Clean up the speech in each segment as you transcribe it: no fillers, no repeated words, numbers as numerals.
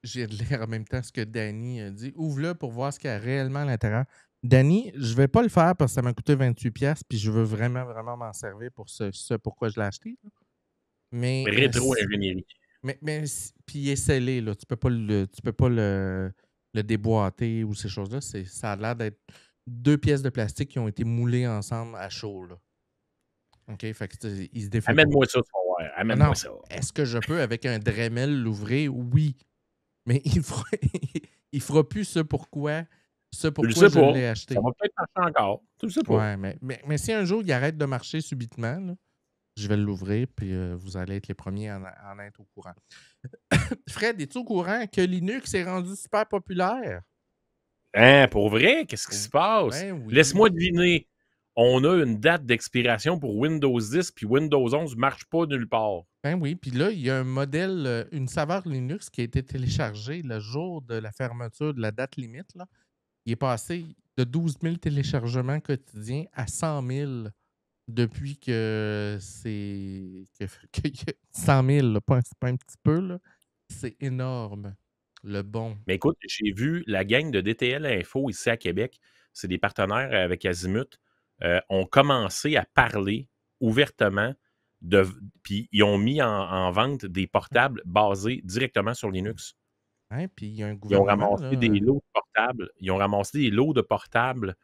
j'ai de lire en même temps ce que Danny a dit. Ouvre-le pour voir ce qu'il y a réellement à l'intérieur. Danny, je vais pas le faire parce que ça m'a coûté 28$, puis je veux vraiment, vraiment m'en servir pour ce pourquoi je l'ai acheté. Là. Mais, Rétro-ingénierie. puis il est scellé, là. Tu peux pas le déboîter ou ces choses-là. Ça a l'air d'être 2 pièces de plastique qui ont été moulées ensemble à chaud, là. OK? Fait que il se défait pas. Amène-moi ça, tu vas voir. Ah Amène-moi non. ça. Est-ce que je peux, avec un Dremel, l'ouvrir? Oui. Mais il fera plus ce Tu le pourquoi sais je pas. l'ai Ça acheté. va peut-être marcher encore. Tu le sais pas. Ouais, mais si un jour il arrête de marcher subitement, là, je vais l'ouvrir, puis vous allez être les premiers à en être au courant. Fred, es-tu au courant que Linux est rendu super populaire? Hein, pour vrai? Qu'est-ce qui se Oh, passe? ben oui. Laisse-moi deviner. On a une date d'expiration pour Windows 10, puis Windows 11 ne marche pas nulle part. Ben oui. Puis là, il y a un modèle, une saveur Linux qui a été téléchargée le jour de la fermeture de la date limite. Là. Il est passé de 12 000 téléchargements quotidiens à 100 000 depuis que c'est. Que 100 000, là, c'est pas un petit peu, là. C'est énorme. Le bon. Mais écoute, j'ai vu la gang de DTL Info ici à Québec, c'est des partenaires avec Azimut, ont commencé à parler ouvertement de. Puis ils ont mis en vente des portables basés directement sur Linux. Hein? Puis il y a un Ils ont gouvernement, ramassé des là. lots de portables. Ils ont ramassé des lots de portables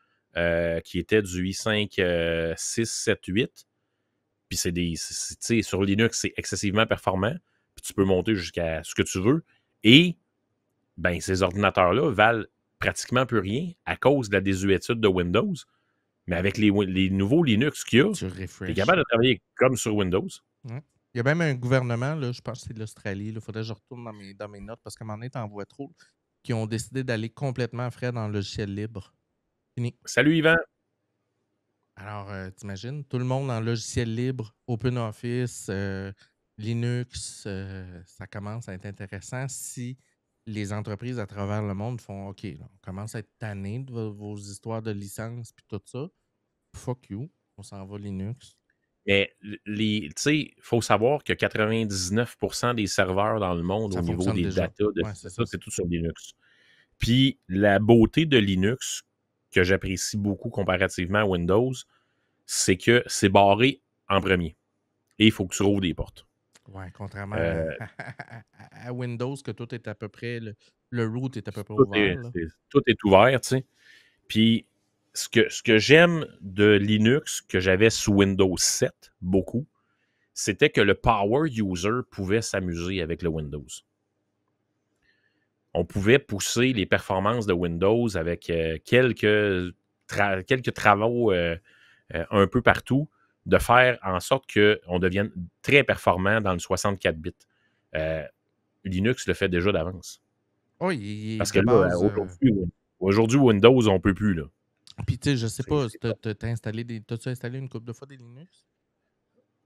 qui étaient du i5 6, 7, 8. Puis c'est des. Tu sais, sur Linux, c'est excessivement performant. Puis tu peux monter jusqu'à ce que tu veux. Et ben, ces ordinateurs-là valent pratiquement plus rien à cause de la désuétude de Windows. Mais avec les nouveaux Linux qu'il y a, Tu tu es refresh. capable de travailler comme sur Windows. Ouais. Il y a même un gouvernement, là, je pense que c'est de l'Australie. Il faudrait que je retourne dans mes notes parce qu'à un moment donné, t'en vois trop, qui ont décidé d'aller complètement frais dans le logiciel libre. Fini. Salut Yvan. Alors, t'imagines, tout le monde en logiciel libre, OpenOffice, Linux, ça commence à être intéressant si les entreprises à travers le monde font OK, là, on commence à être tanné de vos histoires de licence puis tout ça. Fuck you, on s'en va Linux. Mais tu sais, il faut savoir que 99% des serveurs dans le monde au Ça niveau fonctionne des déjà. data, de Ouais, ci, c'est de ça, ça. c'est tout sur Linux. Puis la beauté de Linux, que j'apprécie beaucoup comparativement à Windows, c'est que c'est barré en premier. Et il faut que tu rouvres des portes. Ouais, contrairement Euh, à Windows, que tout est à peu près, le root est à peu près tout, ouvert. Là. tout est ouvert, tu sais. Puis ce que j'aime de Linux, que j'avais sous Windows 7, beaucoup, c'était que le power user pouvait s'amuser avec le Windows. On pouvait pousser les performances de Windows avec quelques travaux un peu partout, de faire en sorte qu'on devienne très performant dans le 64 bits. Euh, Linux le fait déjà d'avance. Oh, Parce que de là, base. aujourd'hui, Windows, on ne peut plus. Là. Puis, tu sais, je sais pas, C'est top. t'as-tu installé une couple de fois des Linux?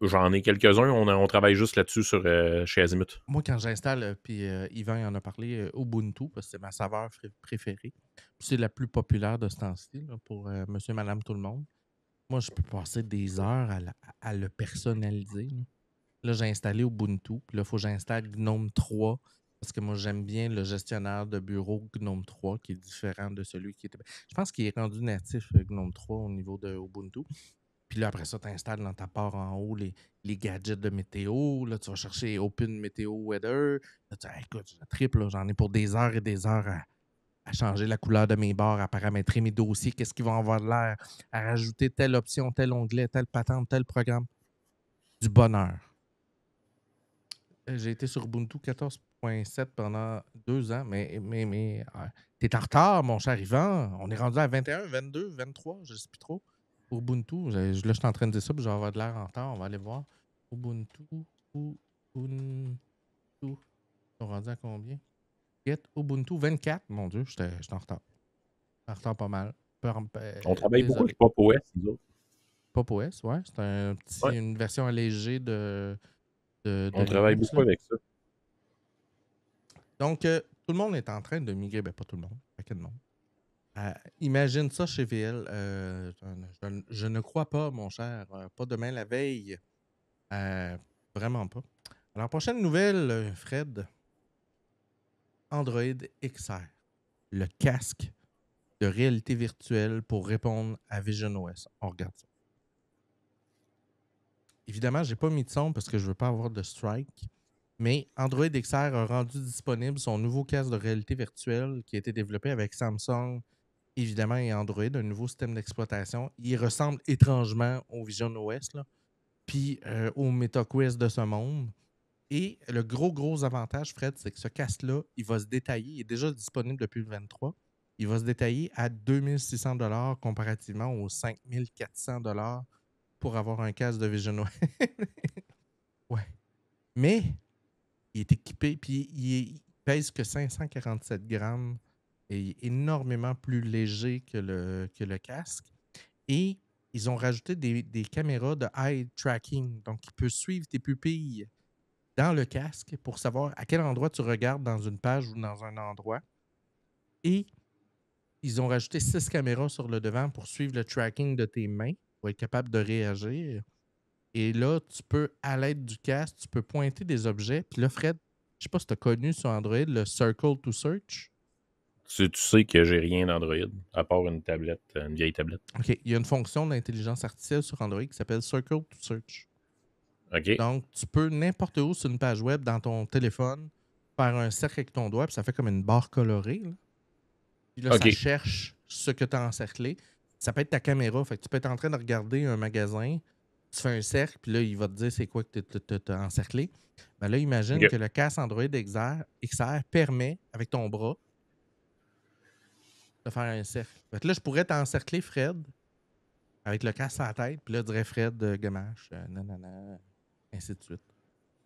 J'en ai quelques-uns. On travaille juste là-dessus chez Azimut. Moi, quand j'installe, puis Yvan en a parlé, Ubuntu, parce que c'est ma saveur préférée. Puis c'est la plus populaire de ce temps-ci, là, pour monsieur, madame, tout le monde. Moi, je peux passer des heures à le personnaliser. Là, j'ai installé Ubuntu. Puis là, il faut que j'installe GNOME 3 parce que moi, j'aime bien le gestionnaire de bureau GNOME 3 qui est différent de celui qui était. Je pense qu'il est rendu natif, GNOME 3, au niveau de Ubuntu. Puis là, après ça, tu installes dans ta part en haut les gadgets de météo. Là, tu vas chercher Open Meteo Weather. Là, tu dis, hey, écoute, je triple, là, j'en ai pour des heures et des heures à changer la couleur de mes barres, à paramétrer mes dossiers, qu'est-ce qu'ils vont avoir de l'air, à rajouter telle option, tel onglet, telle patente, tel programme. Du bonheur. J'ai été sur Ubuntu 14.7 pendant 2 ans, mais t'es en retard, mon cher Yvan. On est rendu à 21, 22, 23, je ne sais plus trop. Ubuntu, là, je suis en train de dire ça, puis je vais avoir de l'air en retard. On va aller voir. Ubuntu, Ubuntu. Ils sont rendus à combien? Get Ubuntu 24. Mon Dieu, j'étais en retard. En retard pas mal. On travaille beaucoup Désolé. avec Pop OS, nous autres. Pop OS, ouais. C'est Ouais, une version allégée de on travaille Linux, beaucoup là. avec ça. Donc, tout le monde est en train de migrer. Ben, pas tout le monde. Paquet de monde. Imagine ça chez VL. Je ne crois pas, mon cher. Pas demain la veille. Vraiment pas. Alors, prochaine nouvelle, Fred. Android XR, le casque de réalité virtuelle pour répondre à visionOS. On regarde ça. Évidemment, je n'ai pas mis de son parce que je ne veux pas avoir de strike, mais Android XR a rendu disponible son nouveau casque de réalité virtuelle qui a été développé avec Samsung, évidemment, et Android, un nouveau système d'exploitation. Il ressemble étrangement au visionOS, là, puis au MetaQuest de ce monde. Et le gros avantage, Fred, c'est que ce casque-là, il va se détailler, il est déjà disponible depuis le 23. Il va se détailler à 2600 $ comparativement aux 5400 $ pour avoir un casque de visionOS. Ouais. Mais il est équipé, puis il pèse que 547 grammes et il est énormément plus léger que le casque. Et ils ont rajouté des caméras de eye tracking. Donc, il peut suivre tes pupilles dans le casque pour savoir à quel endroit tu regardes dans une page ou dans un endroit. Et ils ont rajouté 6 caméras sur le devant pour suivre le tracking de tes mains, pour être capable de réagir. Et là, tu peux, à l'aide du casque, tu peux pointer des objets. Puis là, Fred, je sais pas si tu as connu sur Android le Circle to Search. Tu sais que j'ai rien d'Android, à part une tablette, une vieille tablette. OK. Il y a une fonction d'intelligence artificielle sur Android qui s'appelle Circle to Search. OK. Donc, tu peux n'importe où sur une page web dans ton téléphone faire un cercle avec ton doigt, puis ça fait comme une barre colorée. Là. Puis là, ça OK. cherche ce que tu as encerclé. Ça peut être ta caméra. Fait que tu peux être en train de regarder un magasin, tu fais un cercle, puis là, il va te dire c'est quoi que tu as encerclé. Ben là, imagine OK. que le casque Android XR permet, avec ton bras, de faire un cercle. Fait que là, je pourrais t'encercler, Fred, avec le casque à la tête, puis là, je dirais Fred Gamache, nanana, ainsi de suite.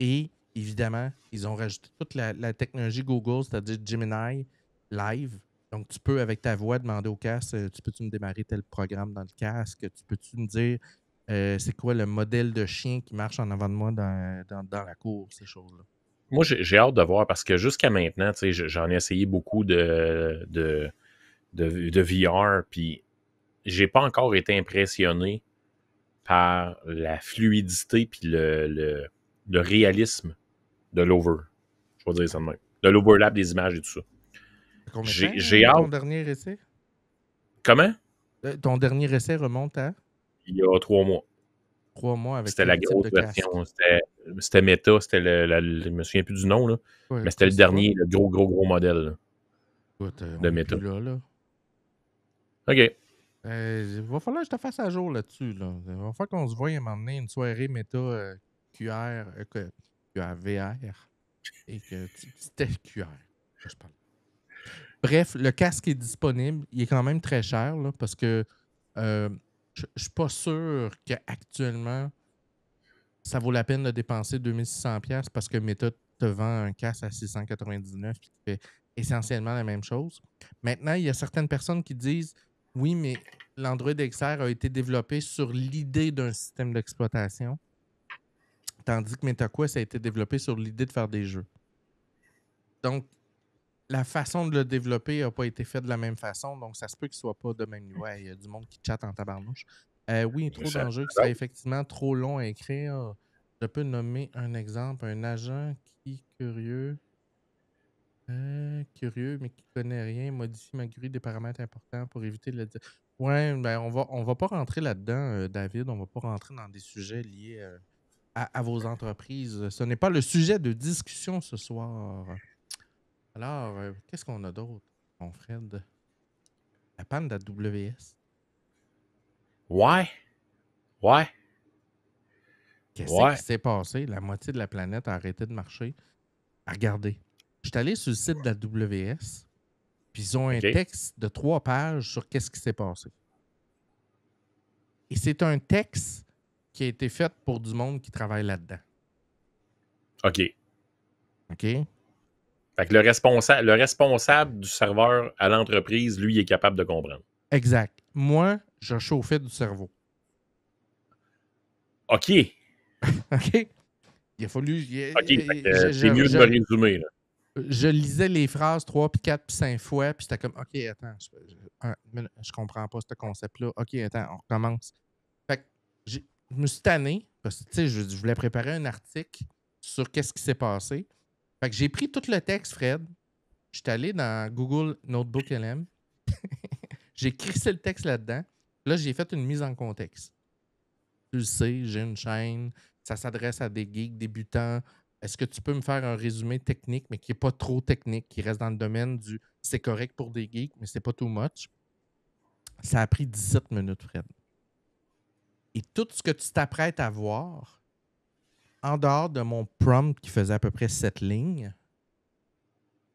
Et évidemment, ils ont rajouté toute la technologie Google, c'est-à-dire Gemini Live. Donc, tu peux, avec ta voix, demander au casque, tu peux-tu me démarrer tel programme dans le casque? Tu peux-tu me dire c'est quoi le modèle de chien qui marche en avant de moi dans la cour, ces choses-là? Moi, j'ai hâte de voir parce que jusqu'à maintenant, tu sais, j'en ai essayé beaucoup de VR, puis j'ai pas encore été impressionné par la fluidité puis le réalisme de l'over. Je vais dire ça de même. De l'overlap des images et tout ça. Combien de J'ai temps, hâte. ton dernier essai? Comment? Ton dernier essai remonte à Il y a 3 mois. 3 mois avec C'était la quel type grosse de casque? version. C'était Meta. C'était je me souviens plus du nom, là. Ouais, Mais c'était le Quest 3? dernier, le gros modèle là, Écoute, on de n'est Meta. plus là. OK. Il va falloir que je te fasse à jour là-dessus. Là. Il va falloir qu'on se voie à un moment donné, une soirée méta QR, QR VR et que c'était QR. Je parle. Bref, le casque est disponible. Il est quand même très cher là, parce que je ne suis pas sûr qu'actuellement, ça vaut la peine de dépenser 2600$ parce que Meta te vend un casque à 699$ qui fait essentiellement la même chose. Maintenant, il y a certaines personnes qui disent oui, mais l'Android XR a été développé sur l'idée d'un système d'exploitation, tandis que MetaQuest a été développé sur l'idée de faire des jeux. Donc, la façon de le développer n'a pas été faite de la même façon, donc ça se peut qu'il ne soit pas de même niveau. Il y a du monde qui chatte en tabarnouche. Oui, trop d'enjeux qui serait effectivement trop long à écrire. Je peux nommer un exemple, un agent qui, curieux, mais qui connaît rien, modifie ma grille des paramètres importants pour éviter le... Ouais, ben on va pas rentrer là-dedans, David. On va pas rentrer dans des sujets liés à vos entreprises. Ce n'est pas le sujet de discussion ce soir. Alors, qu'est-ce qu'on a d'autre, mon Fred? La panne de la WS. Ouais. Qu'est-ce qui s'est passé? La moitié de la planète a arrêté de marcher. Regardez. Je suis allé sur le site de la WS, puis ils ont un OK. texte de 3 pages sur qu'est-ce qui s'est passé. Et c'est un texte qui a été fait pour du monde qui travaille là-dedans. OK. OK? Fait que le responsable du serveur à l'entreprise, lui, il est capable de comprendre. Exact. Moi, je chauffais du cerveau. OK. OK? Il a fallu... OK. C'est mieux de me résumer, là. Je lisais les phrases 3, puis 4, puis 5 fois, puis j'étais comme, OK, attends, je comprends pas ce concept-là. OK, attends, on recommence. Fait que je me suis tanné, parce que, tu sais, je voulais préparer un article sur qu'est-ce qui s'est passé. Fait que j'ai pris tout le texte, Fred, Je suis allé dans Google Notebook LM. J'ai crissé le texte là-dedans. Là, j'ai fait une mise en contexte. Tu le sais, j'ai une chaîne. Ça s'adresse à des geeks débutants. Est-ce que tu peux me faire un résumé technique, mais qui n'est pas trop technique, qui reste dans le domaine du c'est correct pour des geeks, mais c'est pas too much? Ça a pris 17 minutes, Fred. Et tout ce que tu t'apprêtes à voir, en dehors de mon prompt qui faisait à peu près 7 lignes,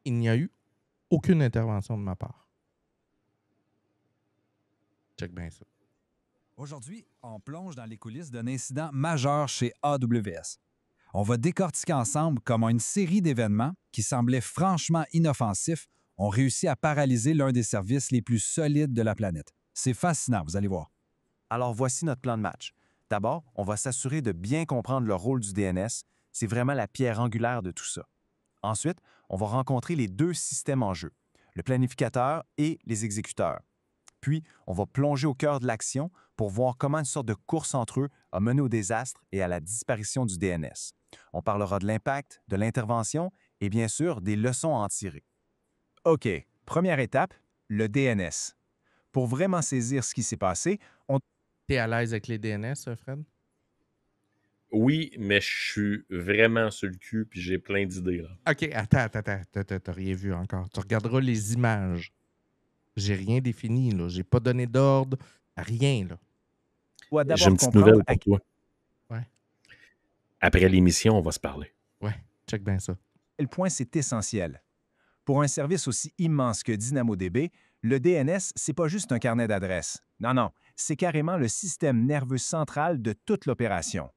il n'y a eu aucune intervention de ma part. Check bien ça. Aujourd'hui, on plonge dans les coulisses d'un incident majeur chez AWS. On va décortiquer ensemble comment une série d'événements qui semblaient franchement inoffensifs ont réussi à paralyser l'un des services les plus solides de la planète. C'est fascinant, vous allez voir. Alors voici notre plan de match. D'abord, on va s'assurer de bien comprendre le rôle du DNS. C'est vraiment la pierre angulaire de tout ça. Ensuite, on va rencontrer les deux systèmes en jeu, le planificateur et les exécuteurs. Puis, on va plonger au cœur de l'action pour voir comment une sorte de course entre eux a mené au désastre et à la disparition du DNS. On parlera de l'impact, de l'intervention et bien sûr des leçons à en tirer. OK, première étape, le DNS. Pour vraiment saisir ce qui s'est passé, T'es à l'aise avec les DNS, Fred? Oui, mais je suis vraiment sur le cul puis j'ai plein d'idées. Là. OK, attends. T'as rien vu encore. Tu regarderas les images. J'ai rien défini, là. J'ai pas donné d'ordre, rien, là. on doit J'ai d'abord une petite comprendre nouvelle à pour toi. Ouais. Après l'émission, on va se parler. Ouais, check bien ça. quel point c'est essentiel. Pour un service aussi immense que DynamoDB, le DNS, c'est pas juste un carnet d'adresses. Non, c'est carrément le système nerveux central de toute l'opération.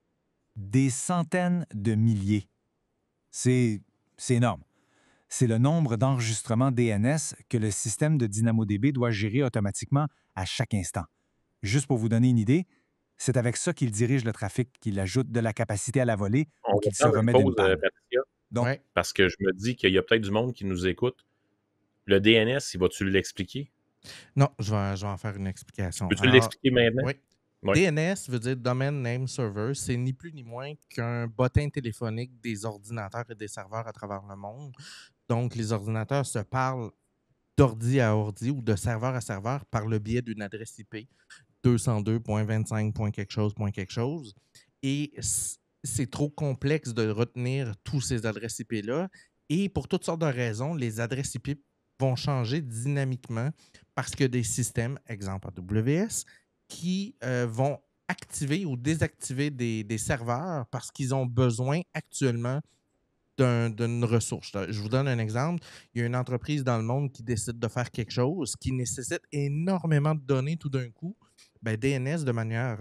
Des centaines de milliers. C'est énorme. C'est le nombre d'enregistrements DNS que le système de DynamoDB doit gérer automatiquement à chaque instant. Juste pour vous donner une idée, c'est avec ça qu'il dirige le trafic, qu'il ajoute de la capacité à la volée On ou va qu'il se prendre une remet d'une pause, panne. Patricia, Donc, Ouais. parce que je me dis qu'il y a peut-être du monde qui nous écoute. Le DNS, il va-tu l'expliquer? Non, je vais en faire une explication. Peux-tu Alors, l'expliquer maintenant? oui. Oui. DNS veut dire Domain Name Server. C'est ni plus ni moins qu'un bottin téléphonique des ordinateurs et des serveurs à travers le monde. Donc, les ordinateurs se parlent d'ordi à ordi ou de serveur à serveur par le biais d'une adresse IP 202.25. Quelque chose. Et c'est trop complexe de retenir tous ces adresses IP-là. Et pour toutes sortes de raisons, les adresses IP vont changer dynamiquement parce que des systèmes, exemple AWS, qui vont activer ou désactiver des serveurs parce qu'ils ont besoin actuellement d'une ressource. Je vous donne un exemple. Il y a une entreprise dans le monde qui décide de faire quelque chose qui nécessite énormément de données tout d'un coup. Ben, DNS de manière,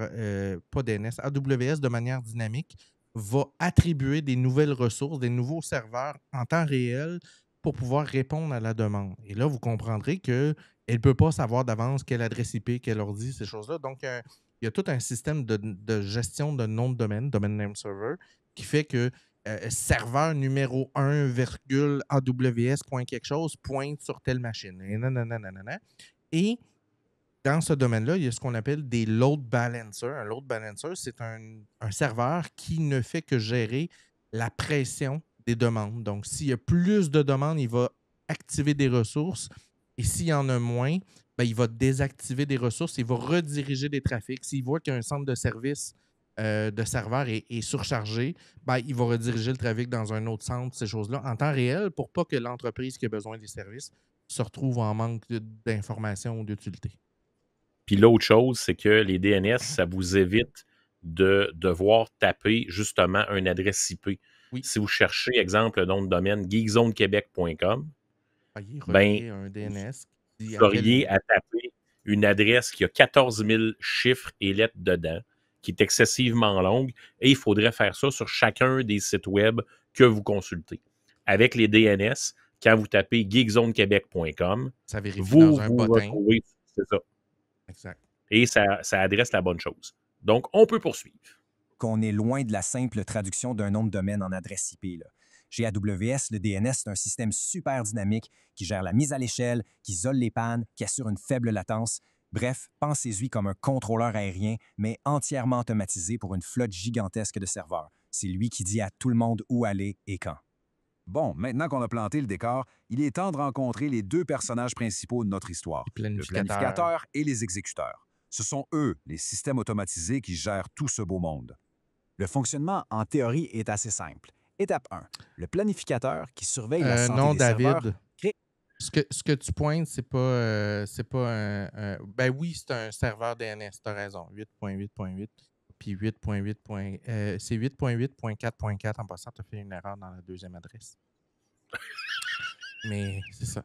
pas DNS, AWS de manière dynamique va attribuer des nouvelles ressources, des nouveaux serveurs en temps réel pour pouvoir répondre à la demande. Et là, vous comprendrez qu'elle ne peut pas savoir d'avance quelle adresse IP, quel ordi, ces choses-là. Donc, il y a tout un système de gestion de nom de domaine, domain name server, qui fait que serveur numéro 1, AWS, point quelque chose, pointe sur telle machine. Et nanana. Et dans ce domaine-là, il y a ce qu'on appelle des load balancers. Un load balancer, c'est un serveur qui ne fait que gérer la pression des demandes. Donc, s'il y a plus de demandes, il va activer des ressources. Et s'il y en a moins, ben, il va désactiver des ressources. Il va rediriger des trafics. S'il voit qu'il y a un centre de service de serveur est surchargé, ben, il va rediriger le trafic dans un autre centre, ces choses-là, en temps réel, pour pas que l'entreprise qui a besoin des services se retrouve en manque d'informations ou d'utilité. Puis l'autre chose, c'est que les DNS, ça vous évite de devoir taper justement une adresse IP. Oui. Si vous cherchez, exemple, le nom de domaine geekzonequebec.com, ben, un DNS vous auriez à taper une adresse qui a 14 000 chiffres et lettres dedans, qui est excessivement longue, et il faudrait faire ça sur chacun des sites web que vous consultez. Avec les DNS, quand vous tapez geekzonequebec.com, ça vérifie vous dans un vous bottin. retrouvez, c'est ça. Exact. Et ça adresse la bonne chose. Donc, on peut poursuivre. qu'on est loin de la simple traduction d'un nom de domaine en adresse IP. Là. Chez AWS, le DNS, c'est un système super dynamique qui gère la mise à l'échelle, qui isole les pannes, qui assure une faible latence. Bref, pensez-y comme un contrôleur aérien, mais entièrement automatisé pour une flotte gigantesque de serveurs. C'est lui qui dit à tout le monde où aller et quand. Bon, maintenant qu'on a planté le décor, il est temps de rencontrer les deux personnages principaux de notre histoire, Les le planificateurs. planificateur et les exécuteurs. Ce sont eux, les systèmes automatisés, qui gèrent tout ce beau monde. Le fonctionnement, en théorie, est assez simple. Étape 1. Le planificateur qui surveille la santé Non, des serveurs David. crée... Ce que tu pointes, c'est pas ben oui, c'est un serveur DNS, tu as raison. 8.8.8. Puis 8.8. C'est 8.8.4.4 en passant, tu as fait une erreur dans la deuxième adresse. Mais c'est ça.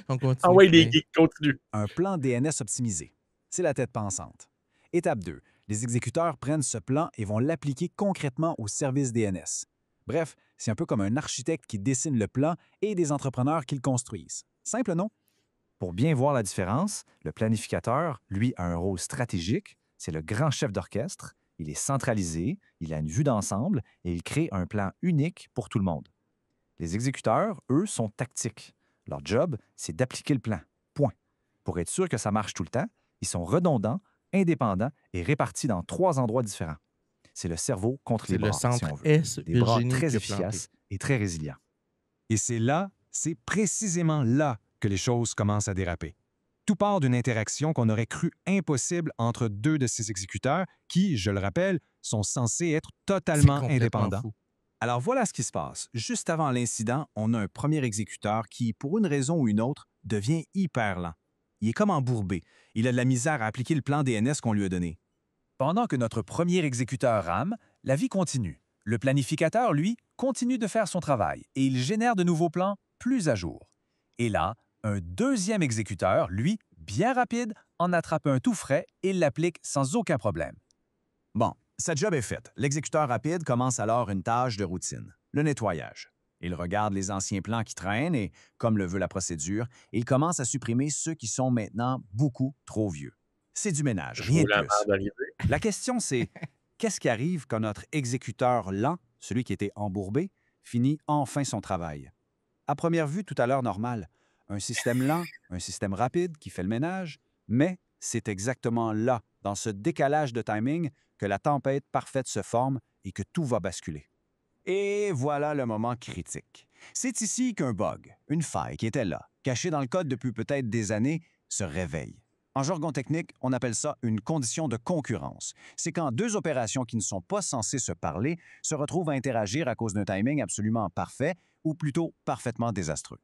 On continue. Ah ouais, les geeks continuent. Un plan DNS optimisé. C'est la tête pensante. Étape 2. Les exécuteurs prennent ce plan et vont l'appliquer concrètement au service DNS. Bref, c'est un peu comme un architecte qui dessine le plan et des entrepreneurs qui le construisent. Simple, non? Pour bien voir la différence, le planificateur, lui, a un rôle stratégique. C'est le grand chef d'orchestre. Il est centralisé, il a une vue d'ensemble et il crée un plan unique pour tout le monde. Les exécuteurs, eux, sont tactiques. Leur job, c'est d'appliquer le plan. Point. Pour être sûr que ça marche tout le temps, ils sont redondants, indépendants et répartis dans 3 endroits différents. C'est le cerveau contre C'est les le bras, si centre on veut. S, Des bras Virginie très qui a efficaces et très résilients. Et c'est précisément là que les choses commencent à déraper. Tout part d'une interaction qu'on aurait cru impossible entre 2 de ces exécuteurs qui, je le rappelle, sont censés être totalement C'est complètement indépendants. fou. Alors voilà ce qui se passe. Juste avant l'incident, on a un premier exécuteur qui, pour une raison ou une autre, devient hyper lent. Il est comme embourbé. Il a de la misère à appliquer le plan DNS qu'on lui a donné. Pendant que notre premier exécuteur rame, la vie continue. Le planificateur, lui, continue de faire son travail et il génère de nouveaux plans plus à jour. Et là, un deuxième exécuteur, lui, bien rapide, en attrape un tout frais et l'applique sans aucun problème. Bon, sa job est faite. L'exécuteur rapide commence alors une tâche de routine, le nettoyage. Il regarde les anciens plans qui traînent et, comme le veut la procédure, il commence à supprimer ceux qui sont maintenant beaucoup trop vieux. C'est du ménage, Je rien vois de la plus. merde arriver. La question, c'est qu'est-ce qui arrive quand notre exécuteur lent, celui qui était embourbé, finit enfin son travail? À première vue, tout à l'heure normal. Un système lent, un système rapide qui fait le ménage, mais c'est exactement là, dans ce décalage de timing, que la tempête parfaite se forme et que tout va basculer. Et voilà le moment critique. C'est ici qu'un bug, une faille qui était là, cachée dans le code depuis peut-être des années, se réveille. En jargon technique, on appelle ça une condition de concurrence. C'est quand 2 opérations qui ne sont pas censées se parler se retrouvent à interagir à cause d'un timing absolument parfait, ou plutôt parfaitement désastreux.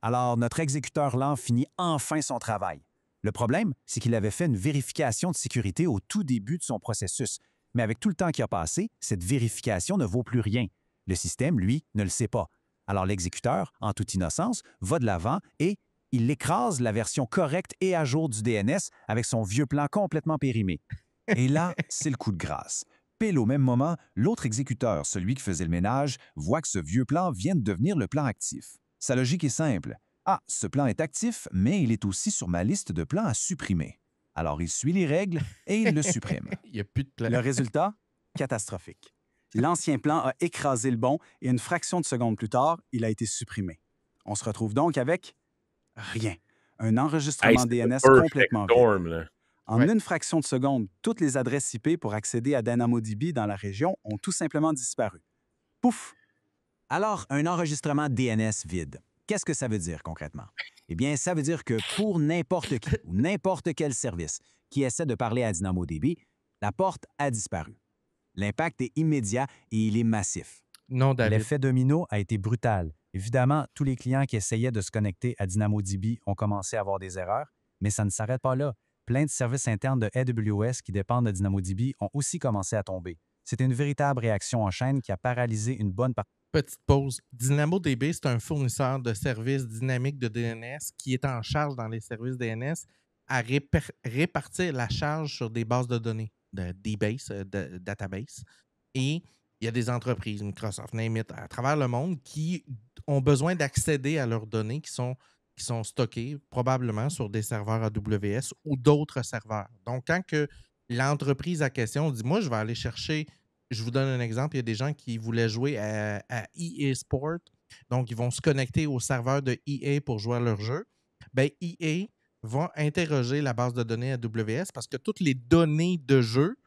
Alors, notre exécuteur lent finit enfin son travail. Le problème, c'est qu'il avait fait une vérification de sécurité au tout début de son processus. Mais avec tout le temps qui a passé, cette vérification ne vaut plus rien. Le système, lui, ne le sait pas. Alors l'exécuteur, en toute innocence, va de l'avant et il écrase la version correcte et à jour du DNS avec son vieux plan complètement périmé. Et là, c'est le coup de grâce. Pile au même moment, l'autre exécuteur, celui qui faisait le ménage, voit que ce vieux plan vient de devenir le plan actif. Sa logique est simple. Ah, ce plan est actif, mais il est aussi sur ma liste de plans à supprimer. Alors il suit les règles et il le supprime. Il n'y a plus de plan. Le résultat? Catastrophique. L'ancien plan a écrasé le bon et une fraction de seconde plus tard, il a été supprimé. On se retrouve donc avec rien. Un enregistrement c'est DNS le perfect complètement vide. storm, là. En Ouais. une fraction de seconde, toutes les adresses IP pour accéder à DynamoDB dans la région ont tout simplement disparu. Pouf! Alors, un enregistrement DNS vide, qu'est-ce que ça veut dire concrètement? Eh bien, ça veut dire que pour n'importe qui ou n'importe quel service qui essaie de parler à DynamoDB, la porte a disparu. L'impact est immédiat et il est massif. Non, David. L'effet domino a été brutal. Évidemment, tous les clients qui essayaient de se connecter à DynamoDB ont commencé à avoir des erreurs, mais ça ne s'arrête pas là. Plein de services internes de AWS qui dépendent de DynamoDB ont aussi commencé à tomber. C'était une véritable réaction en chaîne qui a paralysé une bonne partie. Petite pause. DynamoDB, c'est un fournisseur de services dynamiques de DNS qui est en charge dans les services DNS à répartir la charge sur des bases de données, de DBase, de database. Et il y a des entreprises, Microsoft, name it, à travers le monde qui ont besoin d'accéder à leurs données qui sont stockées probablement sur des serveurs AWS ou d'autres serveurs. Donc, quand que l'entreprise à question dit « Moi, je vais aller chercher… » Je vous donne un exemple. Il y a des gens qui voulaient jouer à EA Sport. Donc, ils vont se connecter au serveur de EA pour jouer à leur jeu. Bien, EA va interroger la base de données AWS parce que toutes les données de jeu,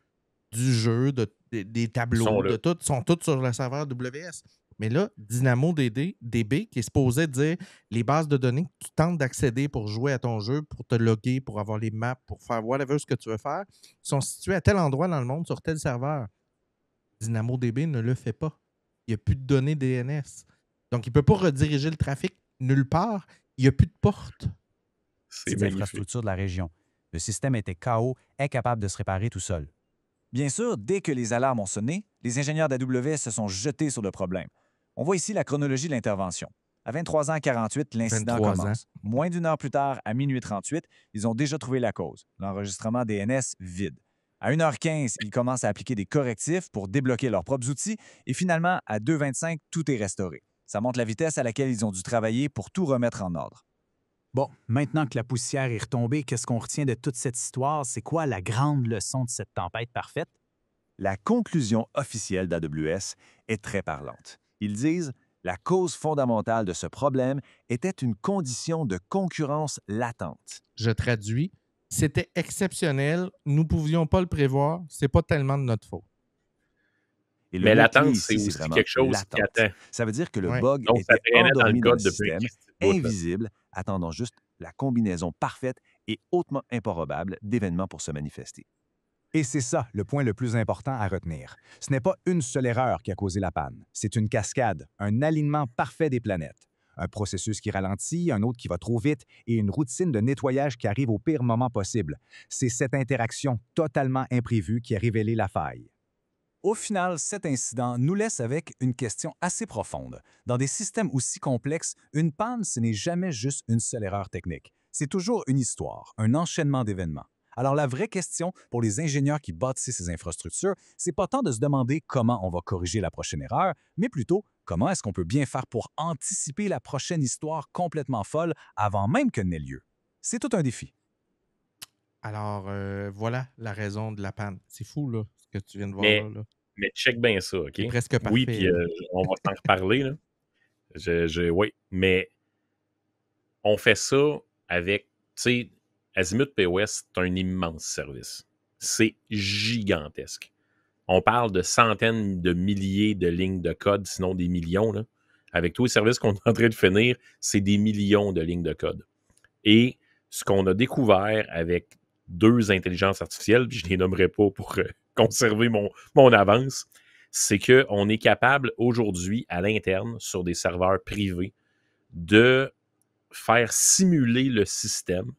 du jeu, des tableaux, de tout, sont toutes sur le serveur AWS. Mais là, DynamoDB, qui est supposé dire les bases de données que tu tentes d'accéder pour jouer à ton jeu, pour te loguer, pour avoir les maps, pour faire whatever ce que tu veux faire, sont situées à tel endroit dans le monde, sur tel serveur. DynamoDB ne le fait pas. Il n'y a plus de données DNS. Donc, il ne peut pas rediriger le trafic nulle part. Il n'y a plus de porte. C'est des infrastructures de la région. Le système était KO, incapable de se réparer tout seul. Bien sûr, dès que les alarmes ont sonné, les ingénieurs d'AWS se sont jetés sur le problème. On voit ici la chronologie de l'intervention. À 23h48, l'incident 23 commence. Moins d'une heure plus tard, à minuit 38, ils ont déjà trouvé la cause, l'enregistrement DNS vide. À 1h15, ils commencent à appliquer des correctifs pour débloquer leurs propres outils et finalement, à 2h25, tout est restauré. Ça montre la vitesse à laquelle ils ont dû travailler pour tout remettre en ordre. Bon, maintenant que la poussière est retombée, qu'est-ce qu'on retient de toute cette histoire? C'est quoi la grande leçon de cette tempête parfaite? La conclusion officielle d'AWS est très parlante. Ils disent « La cause fondamentale de ce problème était une condition de concurrence latente. Je traduis. C'était exceptionnel. Nous ne pouvions pas le prévoir. C'est pas tellement de notre faute. » Et le Mais mot-clé l'attente, ici, c'est aussi vraiment quelque chose qui l'attente. attend. Ça veut dire que le Ouais. bug Donc, ça était traînait dans endormi le dans le code depuis un système, petit bout, là. invisible, attendant juste la combinaison parfaite et hautement improbable d'événements pour se manifester. Et c'est ça le point le plus important à retenir. Ce n'est pas une seule erreur qui a causé la panne. C'est une cascade, un alignement parfait des planètes. Un processus qui ralentit, un autre qui va trop vite et une routine de nettoyage qui arrive au pire moment possible. C'est cette interaction totalement imprévue qui a révélé la faille. Au final, cet incident nous laisse avec une question assez profonde. Dans des systèmes aussi complexes, une panne, ce n'est jamais juste une seule erreur technique. C'est toujours une histoire, un enchaînement d'événements. Alors la vraie question pour les ingénieurs qui bâtissent ces infrastructures, c'est pas tant de se demander comment on va corriger la prochaine erreur, mais plutôt comment est-ce qu'on peut bien faire pour anticiper la prochaine histoire complètement folle avant même qu'elle n'ait lieu. C'est tout un défi. Alors, voilà la raison de la panne. C'est fou, là, ce que tu viens de voir Mais- là. Mais check bien ça, OK? C'est presque parfait. Oui, puis là. on va s'en reparler, là. Oui, mais on fait ça avec, tu sais, Azimuth POS, c'est un immense service. C'est gigantesque. On parle de centaines de milliers de lignes de code, sinon des millions, là. Avec tous les services qu'on est en train de finir, c'est des millions de lignes de code. Et ce qu'on a découvert avec 2 intelligences artificielles, puis je ne les nommerai pas pour conserver mon avance, c'est qu'on est capable aujourd'hui, à l'interne, sur des serveurs privés, de faire simuler le système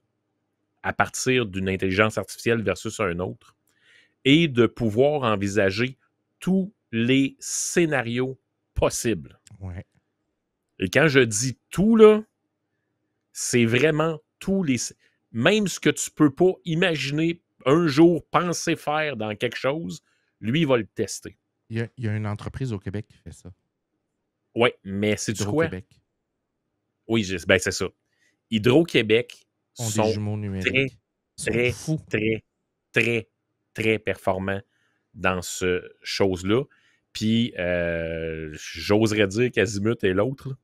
à partir d'une intelligence artificielle versus un autre et de pouvoir envisager tous les scénarios possibles. Ouais. Et quand je dis tout, là, c'est vraiment tous les... Même ce que tu peux pas imaginer un jour penser faire dans quelque chose, lui, il va le tester. Il y a une entreprise au Québec qui fait ça. Oui, mais c'est du quoi? Hydro-Québec. Oui, ben c'est ça. Hydro-Québec Ont sont des jumeaux numériques. très, Ils sont fous. très, très performants dans ce chose-là. Puis, j'oserais dire qu'Azimuth est l'autre. Là,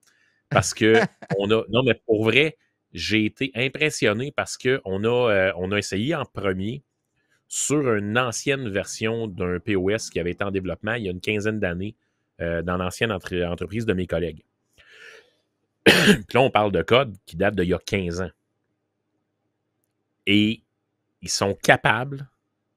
parce que non, mais pour vrai, j'ai été impressionné parce qu'on on a essayé en premier sur une ancienne version d'un POS qui avait été en développement il y a une quinzaine d'années dans l'ancienne entreprise de mes collègues. Puis là, on parle de code qui date d'il y a 15 ans. Et ils sont capables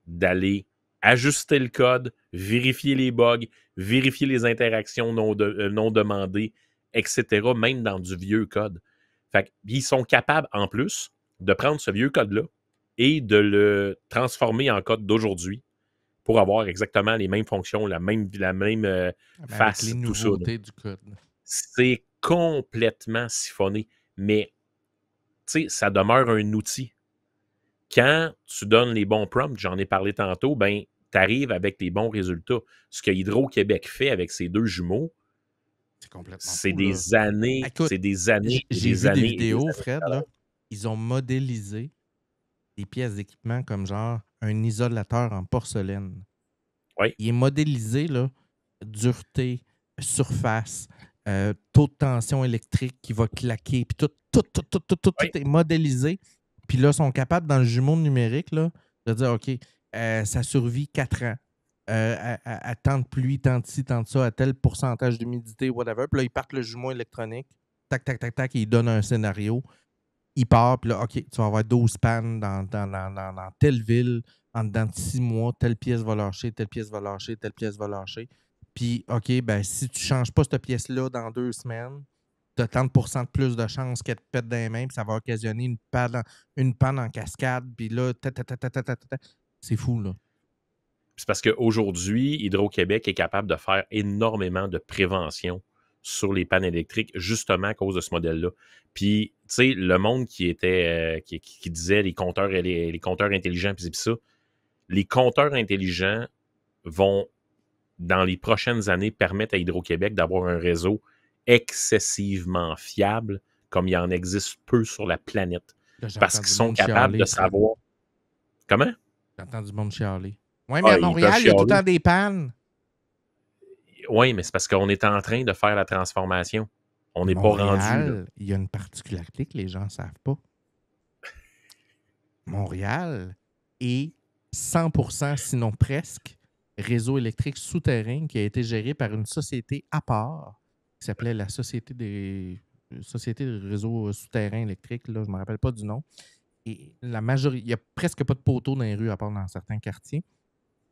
d'aller ajuster le code, vérifier les bugs, vérifier les interactions non demandées, etc., même dans du vieux code. Fait qu'ils sont capables, en plus, de prendre ce vieux code-là et de le transformer en code d'aujourd'hui pour avoir exactement les mêmes fonctions, la même face, Avec les tout ça. nouveautés du code. C'est complètement siphonné, mais tu sais, ça demeure un outil. Quand tu donnes les bons prompts, j'en ai parlé tantôt, ben, tu arrives avec les bons résultats. Ce que Hydro-Québec fait avec ses 2 jumeaux, C'est complètement c'est fou, des là. années, Écoute, c'est des années, et J'ai des vu années des et vidéos, années. Fred, là. Ils ont modélisé des pièces d'équipement comme genre un isolateur en porcelaine. Oui. Il est modélisé, là, dureté, surface, taux de tension électrique qui va claquer, puis tout est modélisé. Puis là, ils sont capables, dans le jumeau numérique, là, de dire, OK, ça survit 4 ans. à tant de pluie, tant de ci, tant de ça, à tel pourcentage d'humidité, whatever. Puis là, ils partent le jumeau électronique. Tac, tac, tac, tac, et ils donnent un scénario. Il part, puis là, OK, tu vas avoir 12 pannes dans telle ville, en dedans de 6 mois, telle pièce va lâcher, telle pièce va lâcher, telle pièce va lâcher. Puis, OK, ben si tu ne changes pas cette pièce-là dans 2 semaines, tu as tant de pourcents de plus de chances qu'elle te pète dans les mains, puis ça va occasionner une panne en cascade, puis là, c'est fou, là. C'est parce qu'aujourd'hui, Hydro-Québec est capable de faire énormément de prévention sur les pannes électriques, justement à cause de ce modèle-là. Puis, tu sais, le monde qui était qui disait les compteurs intelligents, puis ça, les compteurs intelligents vont, dans les prochaines années, permettre à Hydro-Québec d'avoir un réseau excessivement fiable, comme il en existe peu sur la planète. Là, j'ai Parce entendu qu'ils du sont monde capables de chialer, savoir. Comment? J'entends du monde chialer. Oui, mais à Ils peuvent Montréal, il y a tout le chialer. temps des pannes. Oui, mais c'est parce qu'on est en train de faire la transformation. On n'est pas rendu là. Montréal, il y a une particularité que les gens ne savent pas. Montréal est 100%, sinon presque, réseau électrique souterrain qui a été géré par une société à part qui s'appelait la Société des réseaux souterrains électriques. Là, je ne me rappelle pas du nom. Et la majorité, il n'y a presque pas de poteaux dans les rues à part dans certains quartiers.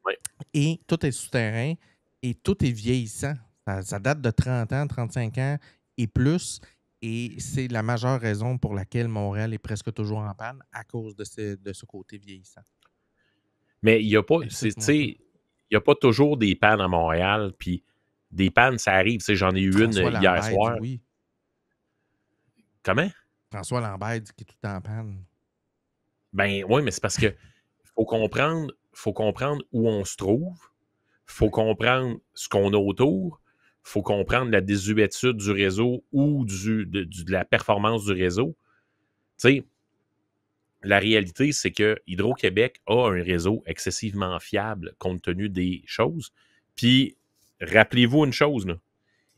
Oui. Et tout est souterrain et tout est vieillissant. Ça date de 30 ans, 35 ans et plus. Et c'est la majeure raison pour laquelle Montréal est presque toujours en panne à cause de ce côté vieillissant. Mais il n'y a pas, Explique-moi tu sais, il n'y a pas toujours des pannes à Montréal. Puis des pannes, ça arrive. Tu sais, j'en ai eu François une hier Lambert soir. dit oui. Comment? François Lambert dit qu'il est tout le temps en panne. Ben oui, mais c'est parce que faut comprendre où on se trouve. Faut comprendre ce qu'on a autour. Faut comprendre la désuétude du réseau ou de la performance du réseau. Tu sais, la réalité, c'est que Hydro-Québec a un réseau excessivement fiable compte tenu des choses. Puis, rappelez-vous une chose, là.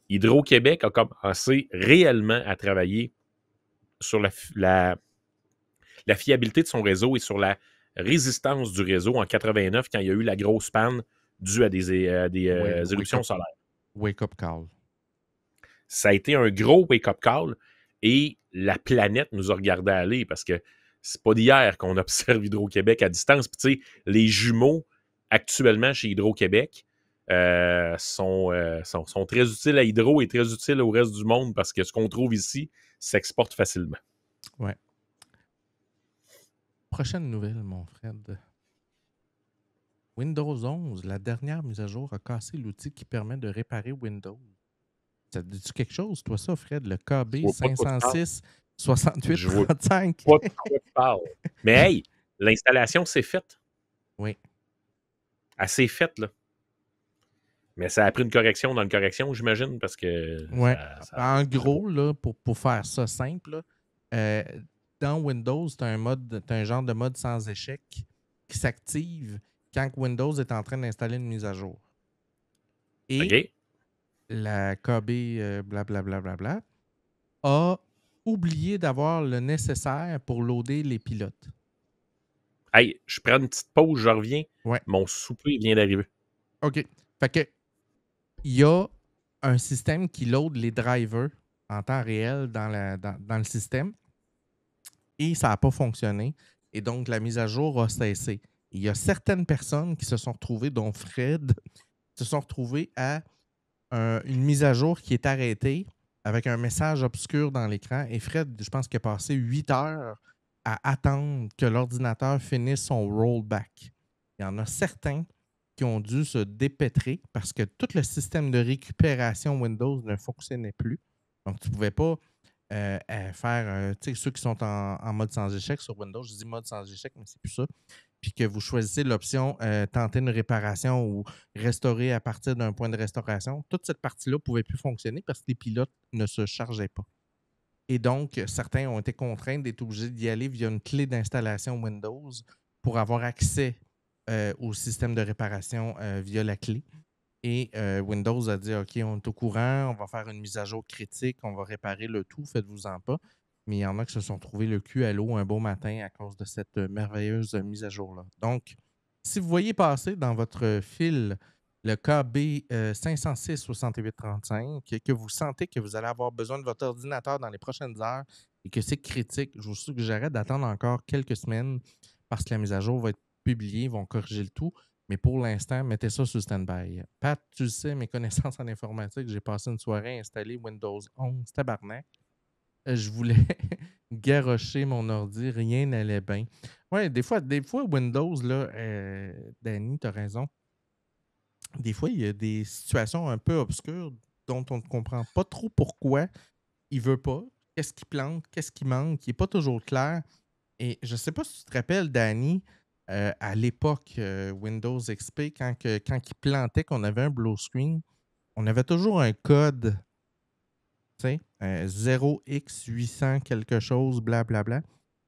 Hydro-Québec a commencé réellement à travailler sur la fiabilité de son réseau et sur la résistance du réseau en 89 quand il y a eu la grosse panne due à des éruptions solaires. Wake-up call. Ça a été un gros wake-up call et la planète nous a regardé aller parce que c'est pas d'hier qu'on observe Hydro-Québec à distance. Puis tu sais, les jumeaux actuellement chez Hydro-Québec sont très utiles à Hydro et très utiles au reste du monde parce que ce qu'on trouve ici s'exporte facilement. Ouais. Prochaine nouvelle, mon Fred. Windows 11, la dernière mise à jour a cassé l'outil qui permet de réparer Windows. Ça te dit quelque chose, toi, ça, Fred? Le KB 506 6835. Pas de quoi tu parles. Mais hey, l'installation s'est faite. Oui. Elle s'est faite, là. Mais ça a pris une correction dans une correction, j'imagine, parce que... Ouais. En gros, là, pour faire ça simple, dans Windows, tu as un genre de mode sans échec qui s'active quand Windows est en train d'installer une mise à jour. Et la KB blablabla a oublié d'avoir le nécessaire pour loader les pilotes. Hey, je prends une petite pause, je reviens. Ouais. Mon souper vient d'arriver. OK. Fait que il y a un système qui load les drivers en temps réel dans le système et ça n'a pas fonctionné. Et donc, la mise à jour a cessé. Il y a certaines personnes qui se sont retrouvées, dont Fred, se sont retrouvées à une mise à jour qui est arrêtée avec un message obscur dans l'écran. Et Fred, je pense qu'il a passé 8 heures à attendre que l'ordinateur finisse son rollback. Il y en a certains qui ont dû se dépêtrer parce que tout le système de récupération Windows ne fonctionnait plus. Donc, tu ne pouvais pas faire, tu sais, ceux qui sont en mode sans échec sur Windows, je dis mode sans échec, mais c'est plus ça. Puis que vous choisissez l'option tenter une réparation ou restaurer à partir d'un point de restauration, toute cette partie-là ne pouvait plus fonctionner parce que les pilotes ne se chargeaient pas. Et donc, certains ont été contraints d'être obligés d'y aller via une clé d'installation Windows pour avoir accès au système de réparation via la clé. Et Windows a dit, OK, on est au courant, on va faire une mise à jour critique, on va réparer le tout, faites-vous-en pas. Mais il y en a qui se sont trouvés le cul à l'eau un beau matin à cause de cette merveilleuse mise à jour-là. Donc, Si vous voyez passer dans votre fil le KB 506-6835, que vous sentez que vous allez avoir besoin de votre ordinateur dans les prochaines heures et que c'est critique, je vous suggérerais d'attendre encore quelques semaines parce que la mise à jour va être publiée, ils vont corriger le tout. Mais pour l'instant, mettez ça sur stand-by. Pat, tu le sais, mes connaissances en informatique, j'ai passé une soirée à installer Windows 11, tabarnak. Je voulais garrocher mon ordi, rien n'allait bien. Ouais, des fois Windows, là, Danny, tu as raison. Des fois, il y a des situations un peu obscures dont on ne comprend pas trop pourquoi il veut pas, qu'est-ce qui plante, qu'est-ce qui manque, qui n'est pas toujours clair. Et je ne sais pas si tu te rappelles, Danny, à l'époque Windows XP, quand il plantait, qu'on avait un blue screen, on avait toujours un code, tu sais, 0x800 quelque chose, blablabla.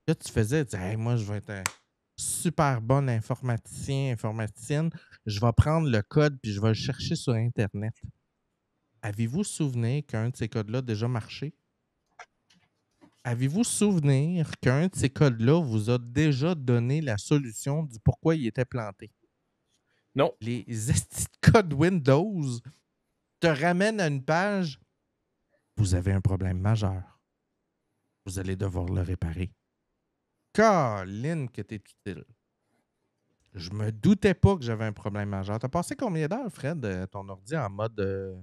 Là, tu faisais, tu disais, hey, moi, je vais être un super bon informaticien, informaticienne. Je vais prendre le code puis je vais le chercher sur Internet. Avez-vous souvenir qu'un de ces codes-là a déjà marché? Avez-vous souvenir qu'un de ces codes-là vous a déjà donné la solution du pourquoi il était planté? Non. Les estis de codes Windows te ramènent à une page. Vous avez un problème majeur. Vous allez devoir le réparer. Caroline, que t'es utile. Je me doutais pas que j'avais un problème majeur. T'as passé combien d'heures, Fred, ton ordi en mode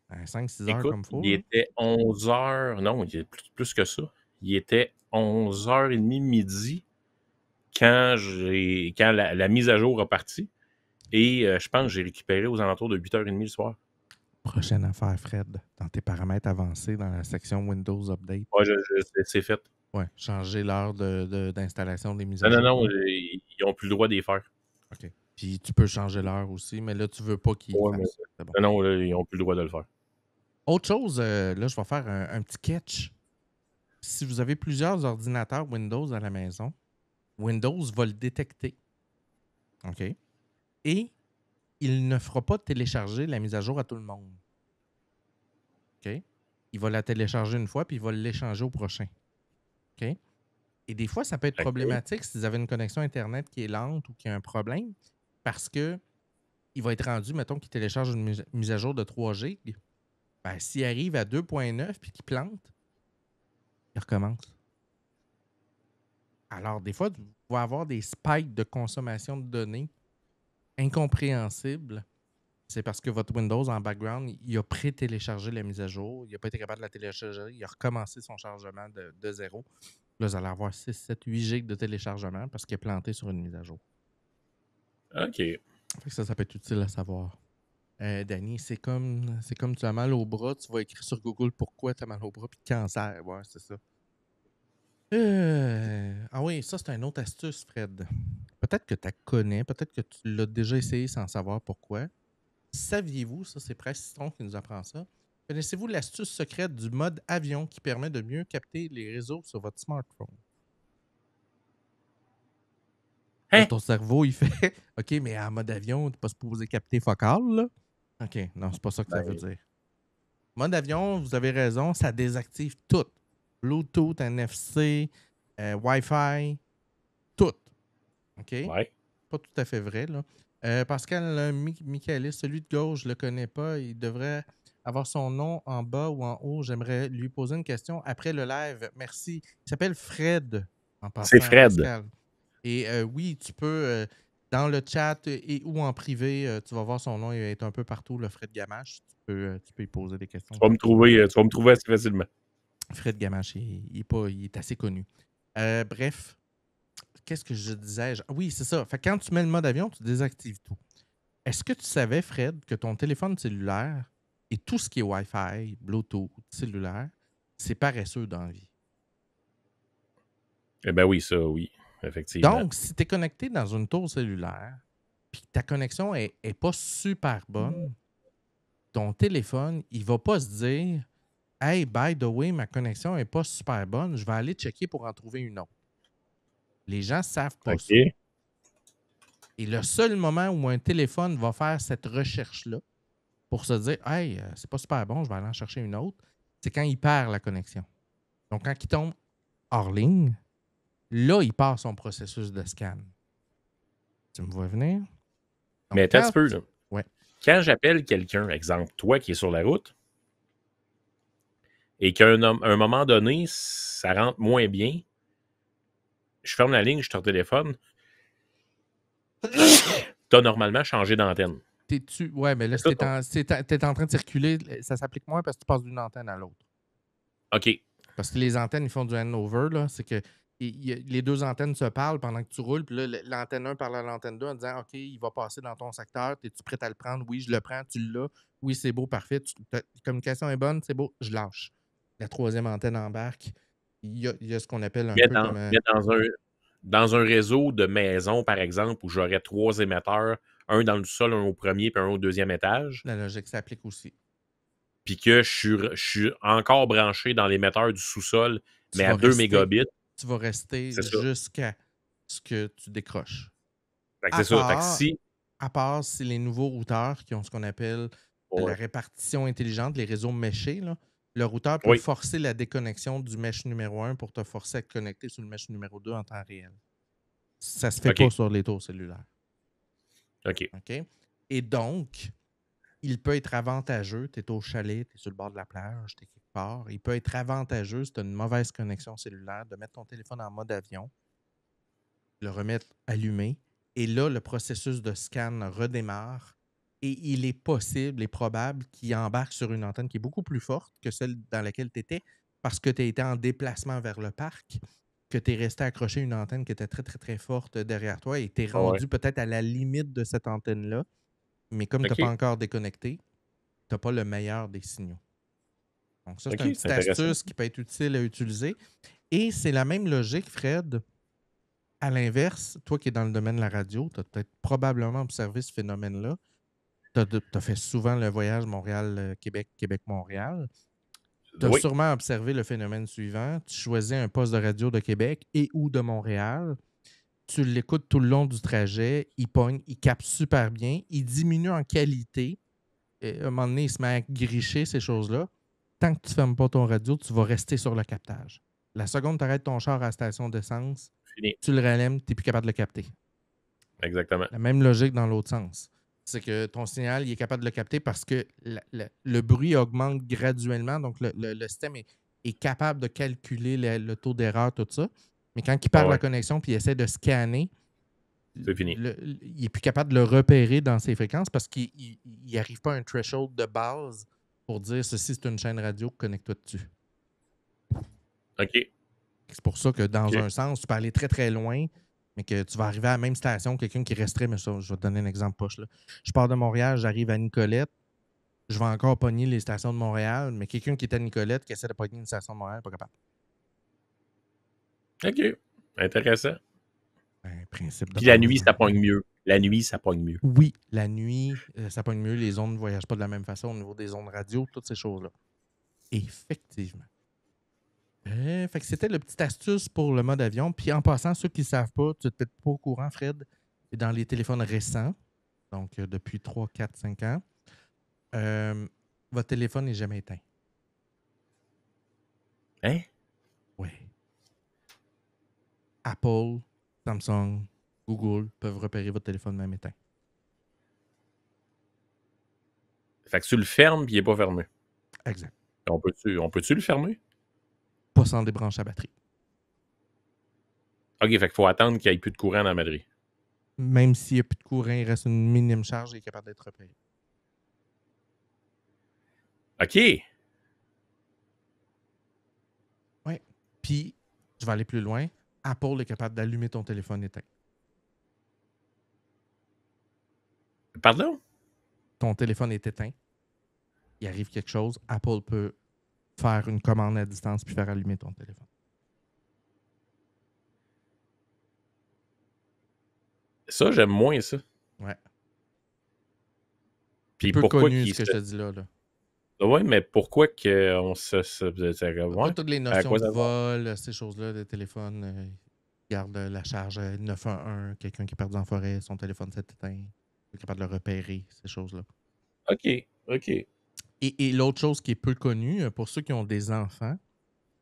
5-6 heures Écoute, comme faut? il était 11 heures. Non, il était plus que ça. Il était 11h30 midi quand la mise à jour a parti. Et je pense que j'ai récupéré aux alentours de 8h30 le soir. Prochaine affaire, Fred. Dans tes paramètres avancés, dans la section Windows Update. Ouais, c'est fait. Ouais, changer l'heure d'installation des mises à Non, jour. non, ils n'ont plus le droit d'y faire. OK. Puis tu peux changer l'heure aussi, mais là, tu veux pas qu'ils Ouais, fassent. C'est bon. Non, là, ils n'ont plus le droit de le faire. Autre chose, là, je vais faire un petit catch. Si vous avez plusieurs ordinateurs Windows à la maison, Windows va le détecter. OK? Et il ne fera pas télécharger la mise à jour à tout le monde. OK? Il va la télécharger une fois, puis il va l'échanger au prochain. OK? Et des fois, ça peut être problématique si vous avez une connexion Internet qui est lente ou qui a un problème, parce que il va être rendu, mettons, qu'il télécharge une mise à jour de 3 GB. Ben, s'il arrive à 2.9 puis qu'il plante, il recommence. Alors, des fois, vous pouvez avoir des spikes de consommation de données incompréhensibles. C'est parce que votre Windows, en background, il a pré-téléchargé la mise à jour. Il n'a pas été capable de la télécharger. Il a recommencé son chargement de zéro. Là, vous allez avoir 6, 7, 8 gigs de téléchargement parce qu'il est planté sur une mise à jour. OK. Fait que ça peut être utile à savoir. Danny, c'est comme tu as mal au bras, tu vas écrire sur Google pourquoi tu as mal au bras, puis cancer. Ouais, c'est ça. Ah oui, ça, c'est une autre astuce, Fred. Peut-être que tu la connais, peut-être que tu l'as déjà essayé sans savoir pourquoi. Saviez-vous, ça, c'est Presse Citron qui nous apprend ça. Connaissez-vous l'astuce secrète du mode avion qui permet de mieux capter les réseaux sur votre smartphone? Là, ton cerveau, il fait OK, mais en mode avion, tu n'es pas supposé capter focal, là? OK, non, c'est pas ça que ça veut dire. Mode avion, vous avez raison, ça désactive tout. Bluetooth, NFC, Wi-Fi, tout. OK? Ouais. Pas tout à fait vrai, là. Pascal Michaelis, celui de gauche, je le connais pas. Il devrait avoir son nom en bas ou en haut. J'aimerais lui poser une question après le live. Merci. Il s'appelle Fred, en passant. C'est Fred. Pascal. Et oui, tu peux, dans le chat et ou en privé, tu vas voir son nom, il est un peu partout, le Fred Gamache. Tu peux y poser des questions. Tu vas me trouver assez facilement. Fred Gamache, il est assez connu. Bref, qu'est-ce que je disais? Oui, c'est ça. Fait que quand tu mets le mode avion, tu désactives tout. Est-ce que tu savais, Fred, que ton téléphone cellulaire et tout ce qui est Wi-Fi, Bluetooth, cellulaire, c'est paresseux dans la vie? Eh bien oui, ça, oui. Effectivement. Donc, si tu es connecté dans une tour cellulaire puis que ta connexion est pas super bonne, ton téléphone, il va pas se dire « Hey, by the way, ma connexion est pas super bonne, je vais aller checker pour en trouver une autre. » Les gens savent pas ça. Et le seul moment où un téléphone va faire cette recherche-là pour se dire « Hey, c'est pas super bon, je vais aller en chercher une autre », c'est quand il perd la connexion. Donc, quand il tombe hors ligne, là, il part son processus de scan. Tu me vois venir? Donc, Mais attends un quand petit peu, là. Ouais. Quand j'appelle quelqu'un, exemple, toi qui es sur la route, et qu'à un moment donné, ça rentre moins bien, je ferme la ligne, je te téléphone, t'as normalement changé d'antenne. T'es-tu... Ouais, mais là, C'est si ça, t'es en train de circuler, ça s'applique moins parce que tu passes d'une antenne à l'autre. OK. Parce que les antennes, ils font du handover, là. C'est que les deux antennes se parlent pendant que tu roules, puis là, l'antenne 1 parle à l'antenne 2 en disant OK, il va passer dans ton secteur, es-tu prêt à le prendre? Oui, je le prends, tu l'as. Oui, c'est beau, parfait. La communication est bonne, c'est beau, je lâche. La troisième antenne embarque. Il y a ce qu'on appelle un Mais peu comme. dans un réseau de maisons, par exemple, où j'aurais 3 émetteurs, un dans le sol, un au premier, puis un au deuxième étage, La logique s'applique aussi. puis que je suis encore branché dans l'émetteur du sous-sol, Tu mais vas à 2 rester- mégabits, Tu vas rester c'est ça. jusqu'à ce que tu décroches. Fait que À c'est ça. Fait que part, si... à part si les nouveaux routeurs qui ont ce qu'on appelle de la Ouais. répartition intelligente, les réseaux meshés, là, le routeur peut Oui. forcer la déconnexion du mesh numéro 1 pour te forcer à te connecter sur le mesh numéro 2 en temps réel. Ça se fait OK. pas sur les tours cellulaires. OK. OK? Et donc, il peut être avantageux, tu es au chalet, tu es sur le bord de la plage, tu es quelque part, il peut être avantageux si tu as une mauvaise connexion cellulaire de mettre ton téléphone en mode avion, le remettre allumé, et là, le processus de scan redémarre et il est possible et probable qu'il embarque sur une antenne qui est beaucoup plus forte que celle dans laquelle tu étais parce que tu as été en déplacement vers le parc, que tu es resté accroché à une antenne qui était très, très, très forte derrière toi et tu es Ah ouais. rendu peut-être à la limite de cette antenne-là, mais comme tu n'as OK. pas encore déconnecté, tu n'as pas le meilleur des signaux. Donc ça, c'est OK, une c'est petite intéressant. astuce qui peut être utile à utiliser. Et c'est la même logique, Fred. À l'inverse, toi qui es dans le domaine de la radio, tu as peut-être probablement observé ce phénomène-là. Tu as fait souvent le voyage Montréal-Québec, Québec-Montréal. Tu as Oui. sûrement observé le phénomène suivant. Tu choisis un poste de radio de Québec et ou de Montréal. Tu l'écoutes tout le long du trajet. Il pogne, il capte super bien. Il diminue en qualité. Et à un moment donné, il se met à gricher ces choses-là. Tant que tu ne fermes pas ton radio, tu vas rester sur le captage. La seconde, tu arrêtes ton char à la station d'essence, Fini. tu le rallumes, tu n'es plus capable de le capter. Exactement. La même logique dans l'autre sens. C'est que ton signal, il est capable de le capter parce que le bruit augmente graduellement. Donc, le système est capable de calculer le taux d'erreur, tout ça. Mais quand il perd la connexion puis il essaie de scanner, c'est fini. Il n'est plus capable de le repérer dans ses fréquences parce qu'il n'arrive pas à un threshold de base pour dire ceci, c'est une chaîne radio, connecte-toi dessus. OK. C'est pour ça que dans un sens, tu peux aller très, très loin, mais que tu vas arriver à la même station, quelqu'un qui resterait, mais ça, je vais te donner un exemple poche. Là. Je pars de Montréal, j'arrive à Nicolette, je vais encore pogner les stations de Montréal, mais quelqu'un qui est à Nicolette, qui essaie de pogner une station de Montréal, pas capable. OK. Intéressant. Un principe de Puis la base. nuit, ça pogne mieux. La nuit, ça pogne mieux. Oui, la nuit, ça pogne mieux. Les ondes ne voyagent pas de la même façon au niveau des ondes radio, toutes ces choses-là. Effectivement. Fait que c'était le petit astuce pour le mode avion. Puis en passant, ceux qui ne savent pas, tu n'es peut-être pas au courant, Fred, et dans les téléphones récents, donc depuis 3, 4, 5 ans, votre téléphone n'est jamais éteint. Hein? Oui. Apple, Samsung, Google peuvent repérer votre téléphone même éteint. Fait que tu le fermes puis il n'est pas fermé. Exact. On peut-tu le fermer? Pas sans débrancher la batterie. OK, fait qu'il faut attendre qu'il n'y ait plus de courant dans la batterie. Même s'il n'y a plus de courant, il reste une minime charge et il est capable d'être repéré. OK. Oui. Puis, je vais aller plus loin. Apple est capable d'allumer ton téléphone éteint. Pardon? Ton téléphone est éteint. Il arrive quelque chose. Apple peut faire une commande à distance puis faire allumer ton téléphone. Ça, j'aime moins ça. Ouais. Puis Peu pourquoi connu qu'il ce que je te dis là. Ouais, mais pourquoi qu'on Pas toutes les notions quoi de ça va? vol, ces choses-là, de téléphone, garde la charge 911, quelqu'un qui est perdu en forêt, son téléphone s'est éteint, il est capable de le repérer, ces choses-là. OK. Et l'autre chose qui est peu connue, pour ceux qui ont des enfants,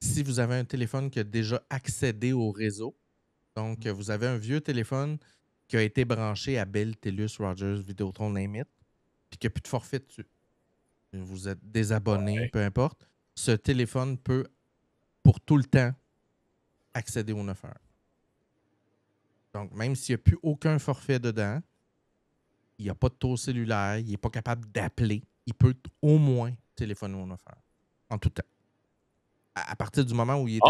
si vous avez un téléphone qui a déjà accédé au réseau, donc vous avez un vieux téléphone qui a été branché à Bell, TELUS, Rogers, Vidéotron, name it, puis qu'il n'y a plus de forfait dessus. Vous êtes désabonné, peu importe. Ce téléphone peut, pour tout le temps, accéder aux 9 heures. Donc, même s'il n'y a plus aucun forfait dedans, il n'y a pas de taux cellulaire, il n'est pas capable d'appeler, il peut au moins téléphoner aux 9 heures. En tout temps. À partir du moment où il est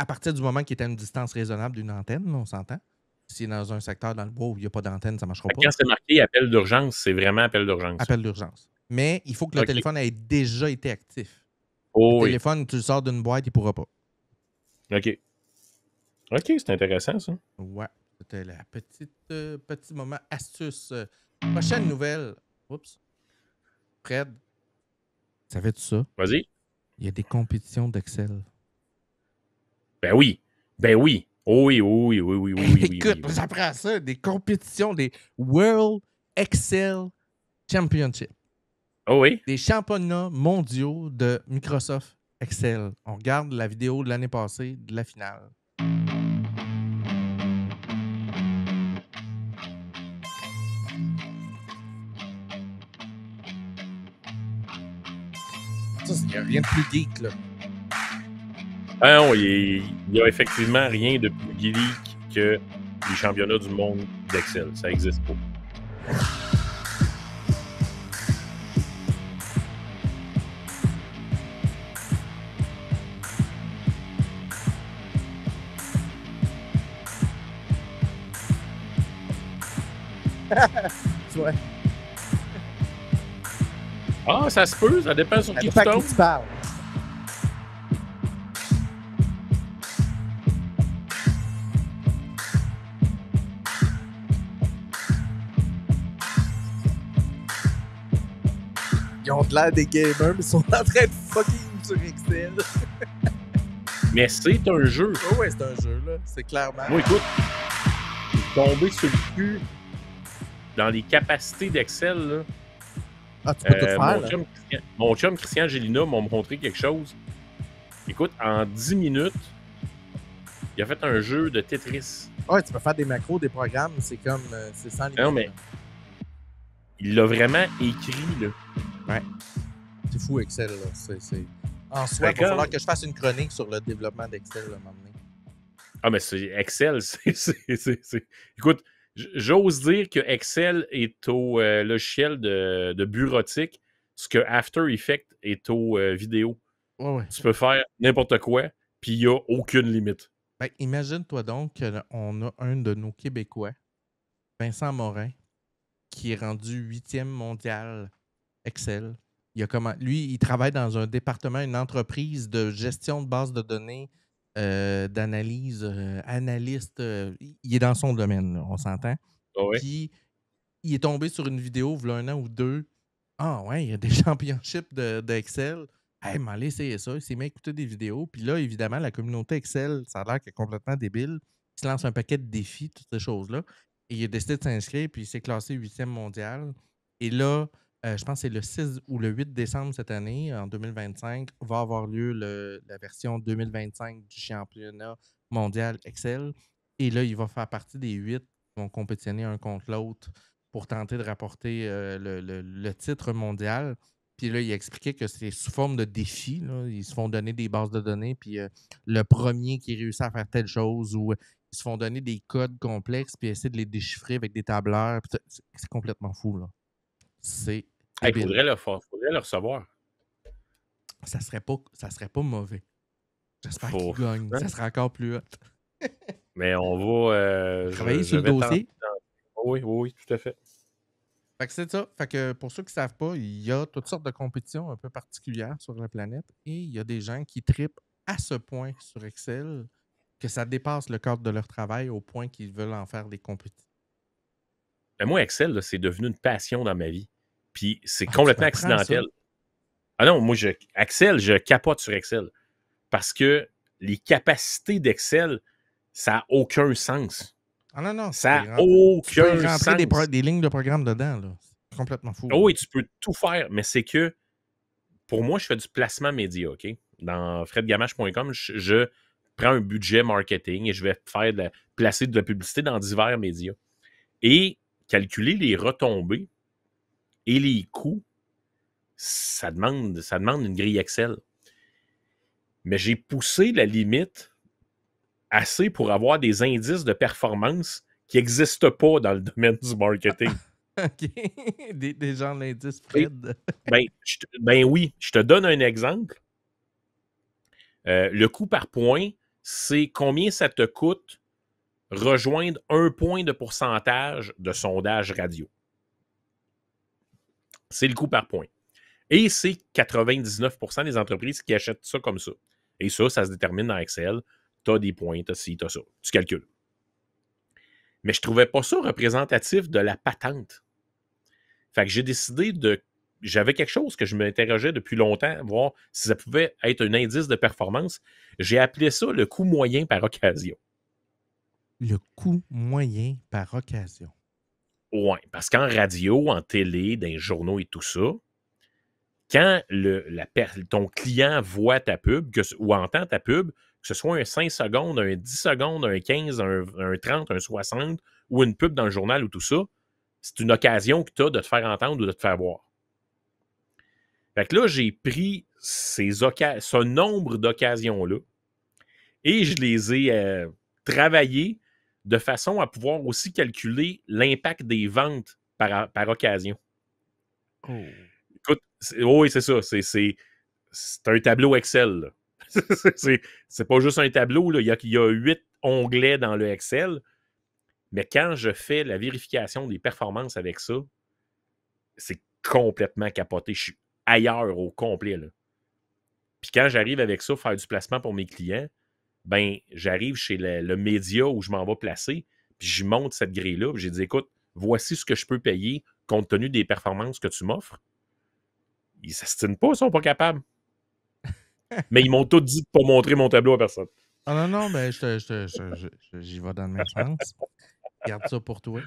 à partir du moment qu'il est à une distance raisonnable d'une antenne, là, on s'entend. S'il est dans un secteur dans le bois où il n'y a pas d'antenne, ça ne marchera pas. Quand c'est marqué appel d'urgence, c'est vraiment appel d'urgence. Appel d'urgence. Mais il faut que le téléphone ait déjà été actif. Le téléphone, tu le sors d'une boîte, il ne pourra pas. OK. OK, c'est intéressant, ça. Ouais. C'était la petit moment astuce. Prochaine nouvelle. Oups. Fred, savais-tu ça? Vas-y. Il y a des compétitions d'Excel. Ben oui. Ben oui. Oui. Écoute, j'apprends ça. Des compétitions, des World Excel Championship. Oh oui? Des championnats mondiaux de Microsoft Excel. On regarde la vidéo de l'année passée de la finale. Ça, il n'y a rien de plus geek, là. Ah non, il n'y a effectivement rien de plus geek que les championnats du monde d'Excel. Ça n'existe pas. Ouais. Ah, ça se peut, ça dépend sur qui tu tombes. Tu parles. Ils ont de l'air des gamers, mais ils sont en train de fucking sur Excel. Mais c'est un jeu. Oh ouais, c'est un jeu, là. C'est clairement. Moi, écoute, je suis tombé sur le cul dans les capacités d'Excel, là. Ah, tu peux tout faire, mon chum Christian Gélina m'a montré quelque chose. Écoute, en 10 minutes, il a fait un jeu de Tetris. Ouais, tu peux faire des macros, des programmes, c'est comme... c'est sans limite. Non, mais il l'a vraiment écrit, là. Ouais. C'est fou, Excel, là. C'est... En soi, il va falloir que je fasse une chronique sur le développement d'Excel, à un moment donné. Ah, mais c'est Excel, c'est... Écoute, j'ose dire que Excel est au logiciel de bureautique, ce que After Effects est au vidéo. Ouais. Tu peux faire n'importe quoi, puis il n'y a aucune limite. Ben, imagine-toi donc qu'on a un de nos Québécois, Vincent Morin, qui est rendu 8e mondial Excel. Lui, il travaille dans un département, une entreprise de gestion de base de données, d'analyse, analyste. Il est dans son domaine, là, on s'entend. Oh oui. Puis, il est tombé sur une vidéo, il y a 1 an ou 2. Ah ouais, il y a des championships d'Excel. Hey, m'allez essayer ça. Il s'est mis à écouter des vidéos. Puis là, évidemment, la communauté Excel, ça a l'air qu'elle est complètement débile. Il se lance un paquet de défis, toutes ces choses-là. Et il a décidé de s'inscrire, puis il s'est classé 8e mondial. Et là, je pense que c'est le 6 ou le 8 décembre cette année, en 2025, va avoir lieu la version 2025 du championnat mondial Excel. Et là, il va faire partie des 8 qui vont compétitionner un contre l'autre pour tenter de rapporter le titre mondial. Puis là, il a expliqué que c'est sous forme de défi. Là. Ils se font donner des bases de données, puis le premier qui réussit à faire telle chose, ou ils se font donner des codes complexes, puis essayer de les déchiffrer avec des tableurs. C'est complètement fou, là. C'est Il faudrait le recevoir. Ça serait pas mauvais. J'espère qu'il gagne. Ça serait encore plus hot. Mais on va... travailler sur le dossier. Oui, tout à fait. Fait que c'est ça. Fait que pour ceux qui ne savent pas, il y a toutes sortes de compétitions un peu particulières sur la planète et il y a des gens qui trippent à ce point sur Excel que ça dépasse le cadre de leur travail au point qu'ils veulent en faire des compétitions. Mais moi, Excel, là, c'est devenu une passion dans ma vie. Puis c'est complètement accidentel. Ah non, moi, Excel, je capote sur Excel. Parce que les capacités d'Excel, ça n'a aucun sens. Ah non. Ça n'a aucun sens. Tu peux rentrer des lignes de programme dedans, là. C'est complètement fou. Oh oui, tu peux tout faire, mais c'est que, pour moi, je fais du placement média, OK? Dans fredgamache.com, je prends un budget marketing et je vais placer de la publicité dans divers médias. Et calculer les retombées et les coûts, ça demande une grille Excel. Mais j'ai poussé la limite assez pour avoir des indices de performance qui n'existent pas dans le domaine du marketing. OK. Des gens de l'indice Fred. Ben oui, je te donne un exemple. Le coût par point, c'est combien ça te coûte rejoindre 1 point de pourcentage de sondage radio. C'est le coût par point. Et c'est 99% des entreprises qui achètent ça comme ça. Et ça se détermine dans Excel. Tu as des points, tu as ci, tu as ça. Tu calcules. Mais je ne trouvais pas ça représentatif de la patente. Fait que j'ai décidé de... J'avais quelque chose que je m'interrogeais depuis longtemps, voir si ça pouvait être un indice de performance. J'ai appelé ça le coût moyen par occasion. Le coût moyen par occasion. Oui, parce qu'en radio, en télé, dans les journaux et tout ça, quand ton client voit ta pub ou entend ta pub, que ce soit un 5 secondes, un 10 secondes, un 15, un 30, un 60, ou une pub dans le journal ou tout ça, c'est une occasion que tu as de te faire entendre ou de te faire voir. Fait que là, j'ai pris ce nombre d'occasions-là et je les ai travaillées de façon à pouvoir aussi calculer l'impact des ventes par occasion. Oh. Écoute, oui, c'est ça. C'est un tableau Excel. C'est pas juste un tableau. Là. Il y a 8 onglets dans le Excel. Mais quand je fais la vérification des performances avec ça, c'est complètement capoté. Je suis ailleurs au complet. Là. Puis quand j'arrive avec ça, faire du placement pour mes clients, ben j'arrive chez le média où je m'en vais placer, puis je monte cette grille-là, puis j'ai dit, écoute, voici ce que je peux payer compte tenu des performances que tu m'offres. Ils ne s'astinent pas, ils sont pas capables. Mais ils m'ont tous dit de ne pas montrer mon tableau à personne. Ah non, ben j'y vais dans le même sens. Garde ça pour toi.